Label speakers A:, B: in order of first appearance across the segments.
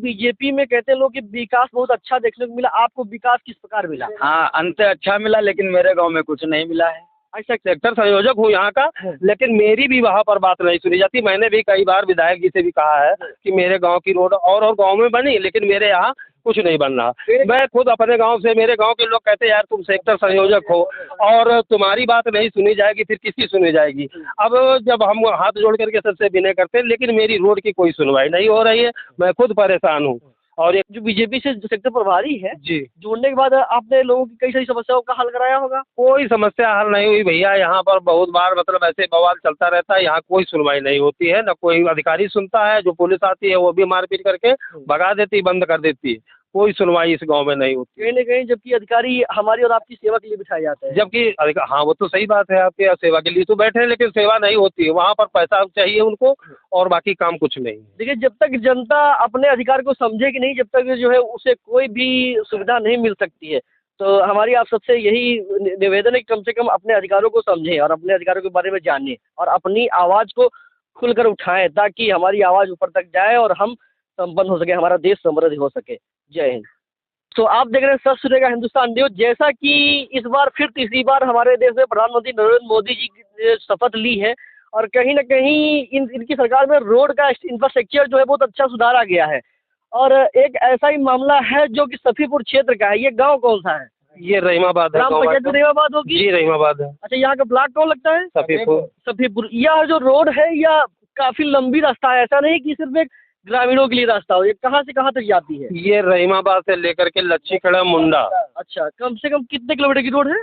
A: BJP में कहते हैं लोग कि विकास बहुत अच्छा देखने को मिला, आपको विकास किस प्रकार मिला?
B: हाँ, अंत अच्छा मिला, लेकिन मेरे गांव में कुछ नहीं मिला है।
A: ऐसा
B: सेक्टर संयोजक हूँ यहाँ का, लेकिन मेरी भी वहाँ पर बात नहीं सुनी जाती। मैंने भी कई बार विधायक जी से भी कहा है कि मेरे गांव की रोड और गांव में बनी, लेकिन मेरे यहाँ कुछ नहीं बन रहा। मैं खुद अपने गांव से, मेरे गांव के लोग कहते हैं यार तुम सेक्टर संयोजक हो और तुम्हारी बात नहीं सुनी जाएगी, फिर किसकी सुनी जाएगी। अब जब हम हाथ जोड़ करके सबसे विनय करते हैं, लेकिन मेरी रोड की कोई सुनवाई नहीं हो रही है। मैं खुद परेशान हूँ।
A: और एक जो बीजेपी से जो सेक्टर प्रभारी है
B: जी,
A: जुड़ने के बाद आपने लोगों की कई सारी समस्याओं का हल कराया होगा।
B: कोई समस्या हल नहीं हुई भैया। यहाँ पर बहुत बार मतलब ऐसे बवाल चलता रहता है, यहाँ कोई सुनवाई नहीं होती है, न कोई अधिकारी सुनता है। जो पुलिस आती है वो भी मारपीट करके भगा देती, बंद कर देती है। कोई सुनवाई इस गांव में नहीं होती
A: कहीं न कहीं, जबकि अधिकारी हमारी और आपकी सेवा के लिए बिठाए जाते हैं।
B: जबकि हाँ, वो तो सही बात है, आपके सेवा के लिए तो बैठे हैं, लेकिन सेवा नहीं होती है। वहाँ पर पैसा चाहिए उनको और बाकी काम कुछ नहीं।
A: देखिए, जब तक जनता अपने अधिकार को समझेगी नहीं, जब तक जो है उसे कोई भी सुविधा नहीं मिल सकती है। तो हमारी आप सबसे यही निवेदन है कि कम से कम अपने अधिकारों को समझें और अपने अधिकारों के बारे में जानें और अपनी आवाज़ को खुलकर उठाएं, ताकि हमारी आवाज़ ऊपर तक जाए और हम संपन्न हो सके, हमारा देश समृद्ध हो सके। जय हिंद। तो आप देख रहे हैं सब सुनेगा हिंदुस्तान न्यूज़। जैसा कि इस बार फिर तीसरी बार हमारे देश में प्रधानमंत्री नरेंद्र मोदी जी ने शपथ ली है और कहीं न कहीं इनकी सरकार में रोड का इंफ्रास्ट्रक्चर जो है बहुत अच्छा सुधारा गया है। और एक ऐसा ही मामला है जो कि सफीपुर क्षेत्र का है। ये गाँव कौन सा है?
B: ये रहीमाबाद है।
A: ग्राम पंचायत रहीमाबाद होगी
B: जी, रहीमाबाद है।
A: अच्छा, यहाँ का ब्लॉक कौन लगता है?
B: सफीपुर।
A: सफीपुर। यह जो रोड है यह काफी लंबी रास्ता है, ऐसा नहीं कि सिर्फ एक ग्रामीणों के लिए रास्ता हो। ये कहाँ से कहाँ तक जाती है?
B: ये रहीमाबाद से लेकर के लच्छीखड़ा मुंडा।
A: अच्छा, कम से कम कितने किलोमीटर की रोड है?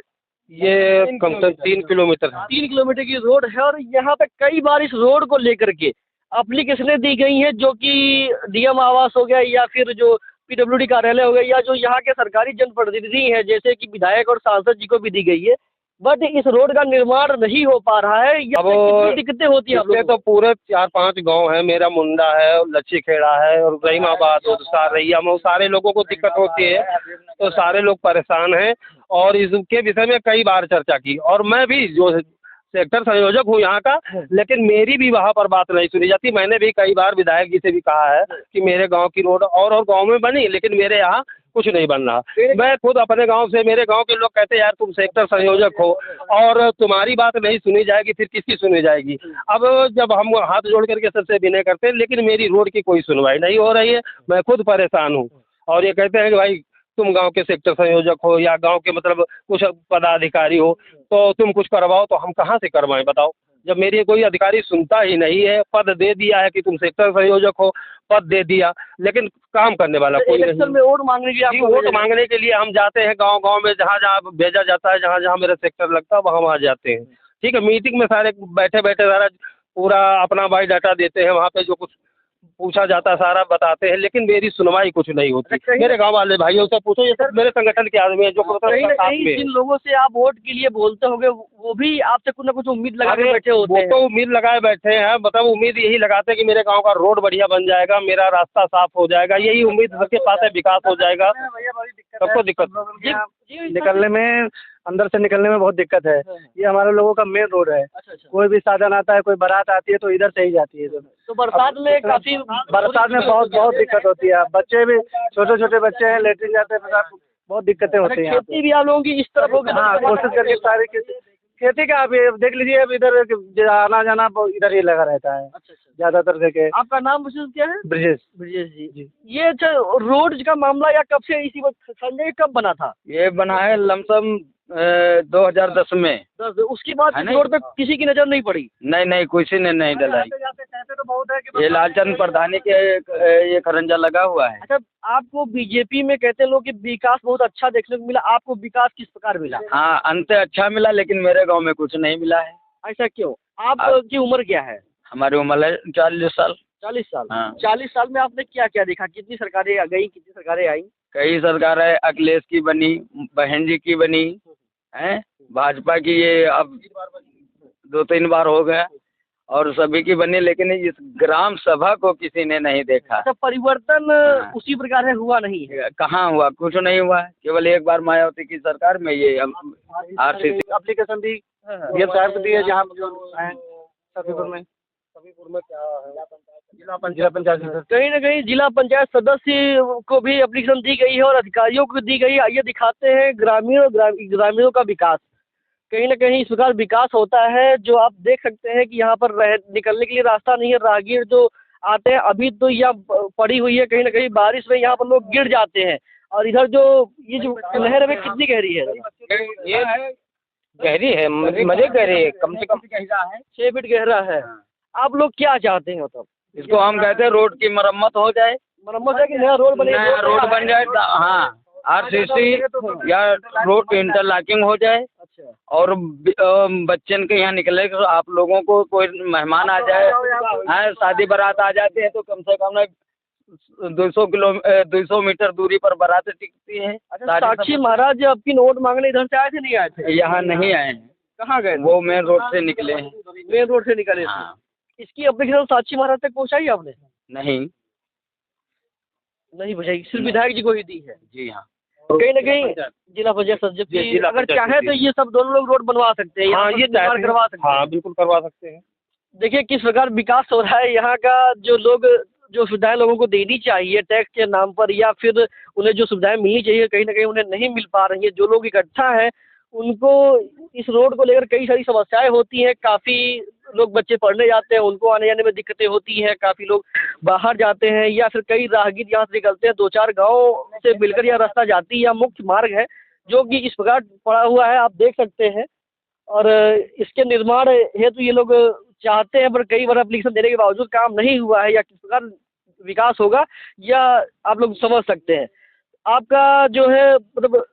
B: ये कम से कम 3 किलोमीटर है।
A: 3 किलोमीटर की रोड है और यहाँ पे कई बार इस रोड को लेकर के एप्लीकेशनें दी गई हैं, जो कि डीएम आवास हो गया या फिर जो पीडब्ल्यूडी कार्यालय हो गया या जो यहाँ के सरकारी जनप्रतिनिधि हैं जैसे कि विधायक और सांसद जी को भी दी गई है। बट इस रोड का निर्माण नहीं हो पा रहा है।
B: अब
A: कितनी दिक्कतें होती हैं आप लोगों
B: तो पूरे 4-5 गांव है। मेरा मुंडा है, लच्छीखेड़ा है और रहीमाबाद और सारैया में सारे लोगों को दिक्कत होती है, तो सारे लोग परेशान हैं। और इसके विषय में कई बार चर्चा की और मैं भी जो सेक्टर संयोजक हूँ यहाँ का, लेकिन मेरी भी वहाँ पर बात नहीं सुनी जाती। मैंने भी कई बार विधायक जी से भी कहा है कि मेरे गांव की रोड और गांव में बनी, लेकिन मेरे यहाँ कुछ नहीं बन रहा। मैं खुद अपने गांव से, मेरे गांव के लोग कहते हैं यार तुम सेक्टर संयोजक हो और तुम्हारी बात नहीं सुनी जाएगी, फिर किसकी सुनी जाएगी। अब जब हम हाथ जोड़ करके सबसे विनय करते हैं, लेकिन मेरी रोड की कोई सुनवाई नहीं हो रही है। मैं खुद परेशान हूँ। और ये कहते हैं कि भाई तुम गांव के सेक्टर संयोजक हो या गांव के मतलब कुछ पदाधिकारी हो, तो तुम कुछ करवाओ। तो हम कहाँ से करवाएं बताओ, जब मेरी कोई अधिकारी सुनता ही नहीं है। पद दे दिया है कि तुम सेक्टर संयोजक हो, पद दे दिया, लेकिन काम करने वाला कोई नहीं।
A: में वोट मांगने के लिए
B: वोट मांगने के लिए हम जाते हैं गांव गांव में, जहाँ जहाँ भेजा जाता है, जहाँ जहाँ मेरा सेक्टर लगता है वहाँ जाते हैं। ठीक है, मीटिंग में सारे बैठे बैठे सारा पूरा अपना बायोडाटा देते हैं। वहाँ पे जो कुछ पूछा जाता है सारा बताते हैं, लेकिन मेरी सुनवाई कुछ नहीं होती। मेरे गांव वाले भाइयों से पूछो, ये सब मेरे संगठन के आदमी है जो
A: जिन लोगों से आप वोट के लिए बोलते होंगे वो भी आपसे कुछ न कुछ उम्मीद लगा के बैठे होते हैं।
B: वो तो उम्मीद लगाए बैठे हैं, मतलब उम्मीद यही लगाते हैं कि मेरे गांव का रोड बढ़िया बन जाएगा, मेरा रास्ता साफ हो जाएगा, यही उम्मीद सबके पास है, विकास हो जाएगा। सबको दिक्कत
C: निकलने में, अंदर से निकलने में बहुत दिक्कत है। ये हमारे लोगों का मेन रोड है। कोई भी साधन आता है, कोई बारात आती है तो इधर से ही जाती है।
A: तो बरसात में काफी
C: बरसात में बहुत दिक्कत होती है। बच्चे भी, छोटे छोटे बच्चे हैं, लेटरिन जाते हैं, बहुत दिक्कतें होती हैं।
A: खेती भी आप लोगों की इस तरफ होगी?
C: हाँ, कोशिश करके सारी खेती का आप देख लीजिए, अब इधर आना जाना इधर ही लगा रहता है ज्यादातर देखे।
A: आपका नाम क्या है?
C: ब्रिजेश।
A: ब्रिजेश जी। ये रोड का मामला या कब से इसी वक्त संजय कब बना था?
B: ये बना है लमसम 2010 में।
A: उसके बाद रोड पे किसी की नजर नहीं पड़ी?
B: नहीं, किसी ने नहीं डलाई।
C: कहते तो बहुत है कि
B: ये लालचंद प्रधानी के ये खरंजा लगा हुआ है।
A: अच्छा, आपको बीजेपी में कहते हैं लोग कि विकास बहुत अच्छा देखने को मिला, आपको विकास किस प्रकार मिला?
B: हाँ, अंत अच्छा मिला, लेकिन मेरे गांव में कुछ नहीं मिला है।
A: ऐसा क्यों? आपकी उम्र क्या है?
B: हमारी उम्र है 40 साल।
A: 40 साल?
B: हाँ।
A: 40 साल में आपने क्या क्या देखा? कितनी सरकारें गई, कितनी सरकारें आई?
B: कई सरकारें, अखिलेश की बनी, बहन जी की बनी है, भाजपा की ये अब 2-3 बार हो गया और सभी की बनी, लेकिन इस ग्राम सभा को किसी ने नहीं देखा।
A: अच्छा, परिवर्तन उसी प्रकार है हुआ नहीं है?
B: कहाँ हुआ? कुछ नहीं हुआ। केवल एक बार मायावती की सरकार में ये आरसीसी
C: एप्लीकेशन दी साहब दी है, जहाँ सफीपुर में क्या है जिला पंचायत सदस्य।
A: कहीं ना कहीं जिला पंचायत सदस्य को भी एप्लीकेशन दी गई है और अधिकारियों को दी गई है। आइए दिखाते हैं ग्रामीणों का विकास। कहीं ना कहीं इस प्रकार विकास होता है जो आप देख सकते हैं कि यहाँ पर निकलने के लिए रास्ता नहीं है। राहगीर जो आते हैं, अभी तो यहाँ पड़ी हुई है, कहीं ना कहीं बारिश में यहाँ पर लोग गिर जाते हैं। और इधर जो ये जो नहर है कितनी गहरी है?
B: ये गहरी है, मजे गहरी है, कम से कम
A: 6 फीट गहरा है। आप लोग क्या चाहते हैं मतलब?
B: इसको हम कहते हैं रोड की मरम्मत हो जाए,
A: मरम्मत है कि नया रोड बने?
B: नया रोड बन जाए। हाँ, RCC या रोड इंटरलॉकिंग हो जाए।
A: अच्छा।
B: और बच्चन के यहाँ निकले तो आप लोगों को कोई मेहमान आ जाए, हाँ, शादी बारात आ जाते हैं तो कम से कम 200 मीटर दूरी पर बारात टिकती है।
A: अच्छा, साक्षी महाराज आपकी नोट मांगने इधर से आए थे, नहीं आए थे?
B: यहाँ नहीं आए हैं।
A: कहाँ गए?
B: वो मेन रोड से निकले हैं।
A: मेन रोड से निकले थे।
B: हाँ।
A: इसकी एप्लीकेशन साक्षी महाराज तक पहुँचाई आपने?
B: नहीं।
A: नहीं पहुँचाई, सिर्फ विधायक जी को ही दी है।
B: जी हाँ।
A: कहीं ना कहीं जिला पंचायत सदस्य अगर चाहे तो ये सब दोनों लोग रोड बनवा सकते हैं।
B: हाँ, ये
A: करवा सकते हैं।
B: हाँ, बिल्कुल करवा सकते हैं।
A: देखिए किस प्रकार विकास हो रहा है यहाँ का। जो लोग जो सुविधाएं लोगों को देनी चाहिए टैक्स के नाम पर, या फिर उन्हें जो सुविधाएं मिलनी चाहिए कहीं ना कहीं उन्हें नहीं मिल पा रही है। जो लोग इकट्ठा हैं उनको इस रोड को लेकर कई सारी समस्याएं होती हैं। काफ़ी लोग बच्चे पढ़ने जाते हैं, उनको आने जाने में दिक्कतें होती हैं। काफ़ी लोग बाहर जाते हैं या फिर कई राहगीर यहाँ से निकलते हैं। 2-4 गाँव से मिलकर यह रास्ता जाती है। यह मुख्य मार्ग है जो कि इस प्रकार पड़ा हुआ है, आप देख सकते हैं। और इसके निर्माण हेतु ये लोग चाहते हैं, पर कई बार एप्लीकेशन देने के बावजूद काम नहीं हुआ है। या किस प्रकार विकास होगा या आप लोग समझ सकते हैं। आपका जो है मतलब